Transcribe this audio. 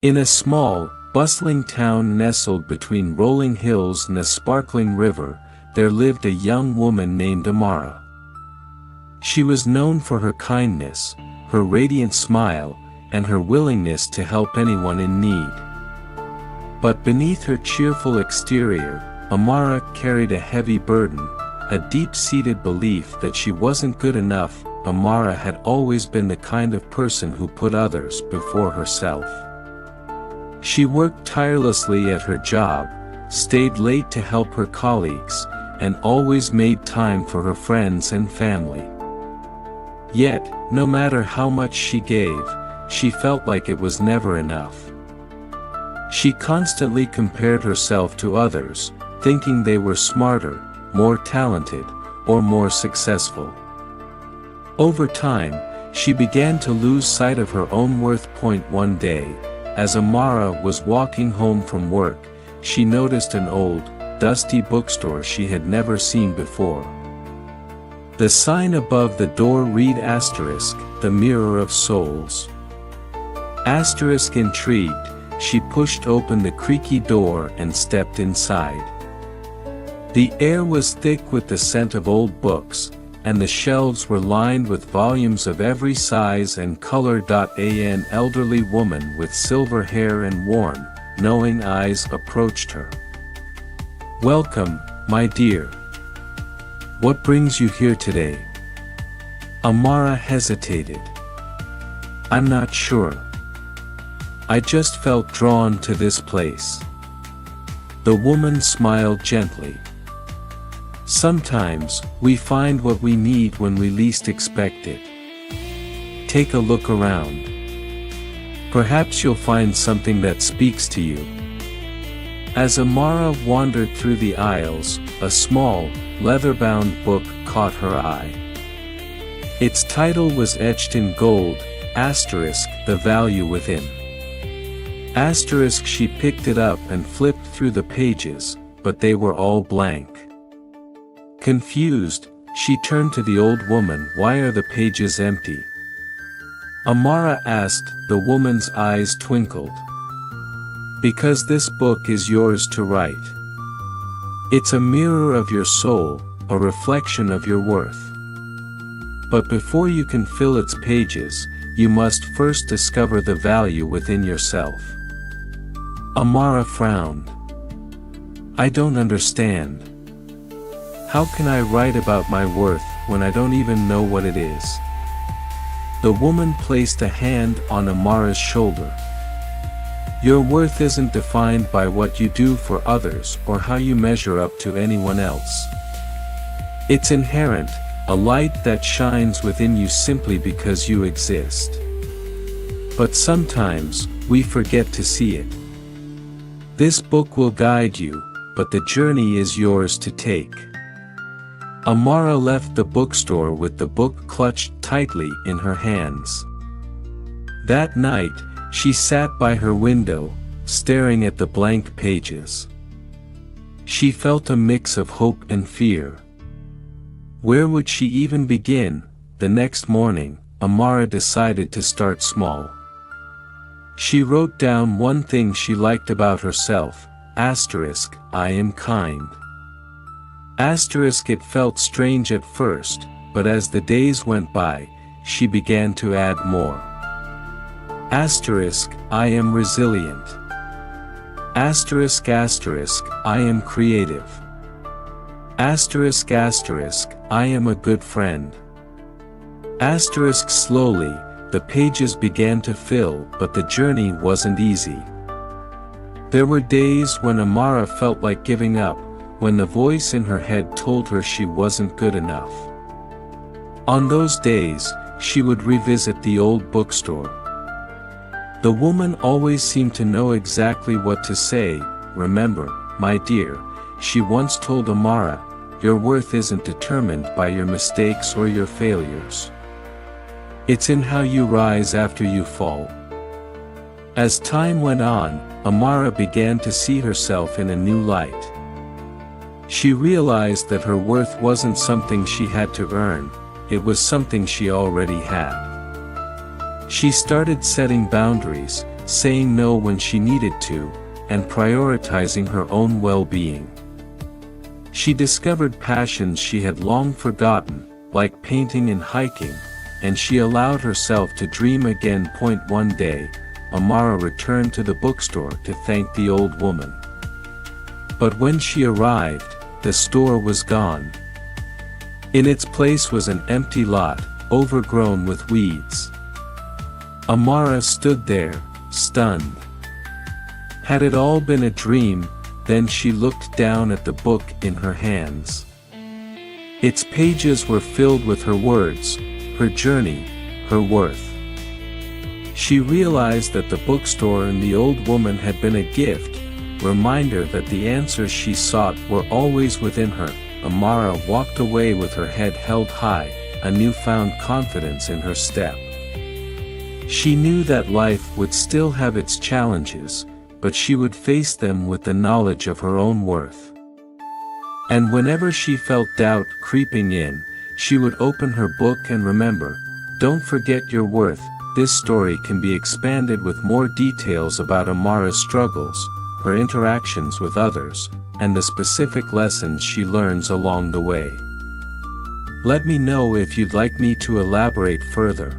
In a small, bustling town nestled between rolling hills and a sparkling river, there lived a young woman named Amara. She was known for her kindness, her radiant smile, and her willingness to help anyone in need. But beneath her cheerful exterior, Amara carried a heavy burden, a deep-seated belief that she wasn't good enough. Amara had always been the kind of person who put others before herself. She worked tirelessly at her job, stayed late to help her colleagues, and always made time for her friends and family. Yet, no matter how much she gave, she felt like it was never enough. She constantly compared herself to others, thinking they were smarter, more talented, or more successful. Over time, she began to lose sight of her own worth. One day, as Amara was walking home from work, she noticed an old, dusty bookstore she had never seen before. The sign above the door read *, the Mirror of Souls. Intrigued, she pushed open the creaky door and stepped inside. The air was thick with the scent of old books, and the shelves were lined with volumes of every size and color. An elderly woman with silver hair and warm, knowing eyes approached her. "Welcome, my dear. What brings you here today?" Amara hesitated. "I'm not sure. I just felt drawn to this place." The woman smiled gently. "Sometimes, we find what we need when we least expect it. Take a look around. Perhaps you'll find something that speaks to you." As Amara wandered through the aisles, a small, leather-bound book caught her eye. Its title was etched in gold, *, the value within. *, she picked it up and flipped through the pages, but they were all blank. Confused, she turned to the old woman. "Why are the pages empty?" Amara asked. The woman's eyes twinkled. "Because this book is yours to write. It's a mirror of your soul, a reflection of your worth. But before you can fill its pages, you must first discover the value within yourself." Amara frowned. "I don't understand. How can I write about my worth when I don't even know what it is?" The woman placed a hand on Amara's shoulder. "Your worth isn't defined by what you do for others or how you measure up to anyone else. It's inherent, a light that shines within you simply because you exist. But sometimes, we forget to see it. This book will guide you, but the journey is yours to take." Amara left the bookstore with the book clutched tightly in her hands. That night, she sat by her window, staring at the blank pages. She felt a mix of hope and fear. Where would she even begin? The next morning, Amara decided to start small. She wrote down one thing she liked about herself, *, I am kind. It felt strange at first, but as the days went by, she began to add more. I am resilient. I am creative. I am a good friend. Slowly, the pages began to fill, but the journey wasn't easy. There were days when Amara felt like giving up, when the voice in her head told her she wasn't good enough. On those days, she would revisit the old bookstore. The woman always seemed to know exactly what to say. "Remember, my dear," she once told Amara, "your worth isn't determined by your mistakes or your failures. It's in how you rise after you fall." As time went on, Amara began to see herself in a new light. She realized that her worth wasn't something she had to earn, it was something she already had. She started setting boundaries, saying no when she needed to, and prioritizing her own well-being. She discovered passions she had long forgotten, like painting and hiking, and she allowed herself to dream again. One day, Amara returned to the bookstore to thank the old woman. But when she arrived, the store was gone. In its place was an empty lot, overgrown with weeds. Amara stood there, stunned. Had it all been a dream? Then she looked down at the book in her hands. Its pages were filled with her words, her journey, her worth. She realized that the bookstore and the old woman had been a gift, reminder that the answers she sought were always within her. Amara walked away with her head held high, a newfound confidence in her step. She knew that life would still have its challenges, but she would face them with the knowledge of her own worth. And whenever she felt doubt creeping in, she would open her book and remember, don't forget your worth. This story can be expanded with more details about Amara's struggles, her interactions with others, and the specific lessons she learns along the way. Let me know if you'd like me to elaborate further.